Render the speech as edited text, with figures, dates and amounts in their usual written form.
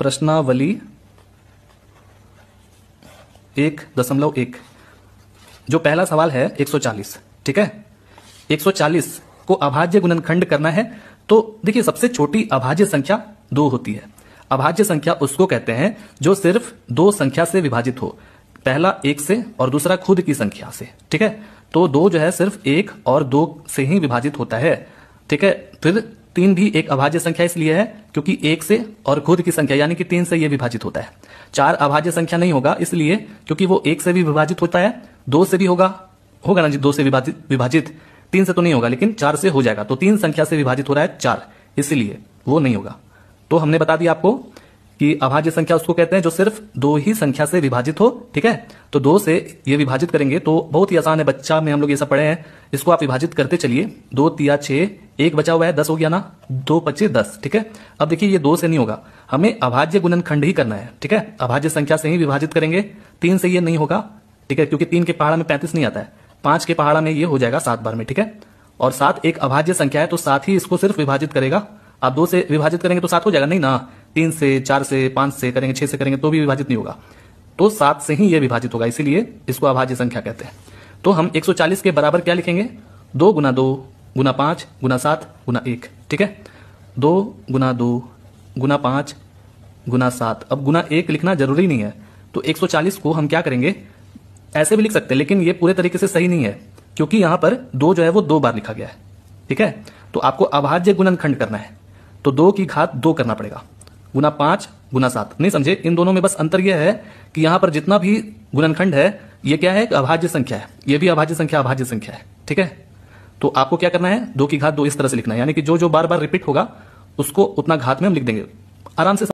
प्रश्नावली 1.1 जो पहला सवाल है 140। ठीक है, 140 को अभाज्य गुणनखंड करना है। तो देखिए, सबसे छोटी अभाज्य संख्या 2 होती है। अभाज्य संख्या उसको कहते हैं जो सिर्फ 2 संख्या से विभाजित हो, पहला 1 से और दूसरा खुद की संख्या से। ठीक है, तो 2 जो है सिर्फ 1 और 2 से ही विभाजित होता है। ठीक है, फिर 3 भी एक अभाज्य संख्या इसलिए है क्योंकि 1 से और खुद की संख्या यानी कि 3 से ये विभाजित होता है। 4 अभाज्य संख्या नहीं होगा इसलिए क्योंकि वो 1 से भी विभाजित होता है, 2 से भी होगा ना जी, 2 से विभाजित 3 से तो नहीं होगा, लेकिन 4 से हो जाएगा। तो 3 संख्या से विभाजित हो रहा है 4, इसलिए वो नहीं होगा। तो हमने बता दिया आपको कि अभाज्य संख्या उसको कहते हैं जो सिर्फ 2 ही संख्या से विभाजित हो। ठीक है, तो 2 से ये विभाजित करेंगे तो बहुत ही आसान है, बच्चा में हम लोग ये सब पढ़े हैं। इसको आप विभाजित करते चलिए, 2 3 6, 1 बचा हुआ है 10 हो गया ना, 2 25 10। ठीक है, अब देखिए ये 2 से नहीं होगा, हमें अभाज्य गुणनखंड ही करना है। ठीक है, अभाज्य संख्या से ही विभाजित करेंगे, 3 से ये नहीं होगा। ठीक है, क्योंकि 3 के पहाड़ा में 35 नहीं आता है, 5 के पहाड़ा में ये हो जाएगा 7 बार में। ठीक है, और 7 एक अभाज्य संख्या है तो 7 ही इसको सिर्फ विभाजित करेगा। आप 2 से विभाजित करेंगे तो 7 हो जाएगा, नहीं ना, 3 से 4 से 5 से करेंगे, 6 से करेंगे तो भी विभाजित नहीं होगा। तो 7 से ही ये विभाजित होगा, इसीलिए इसको अभाज्य संख्या कहते हैं। तो हम 140 के बराबर क्या लिखेंगे, 2 गुना 2 गुना 5 गुना 7 गुना 1। ठीक है, 2 गुना 2 गुना 5 गुना 7। अब गुना 1 लिखना जरूरी नहीं है, तो 140 को हम क्या करेंगे, ऐसे भी लिख सकते हैं, लेकिन ये पूरे तरीके से सही नहीं है क्योंकि यहां पर 2 जो है वो 2 बार लिखा गया है। ठीक है, तो आपको अभाज्य गुणनखंड करना है तो 2 की घात 2 करना पड़ेगा, गुना 5 गुना 7। नहीं समझे, इन दोनों में बस अंतर यह है कि यहां पर जितना भी गुणनखंड है ये क्या है, अभाज्य संख्या है, ये भी अभाज्य संख्या है। ठीक है, तो आपको क्या करना है, 2 की घात 2 इस तरह से लिखना है, यानी कि जो जो बार बार रिपीट होगा उसको उतना घात में हम लिख देंगे, आराम से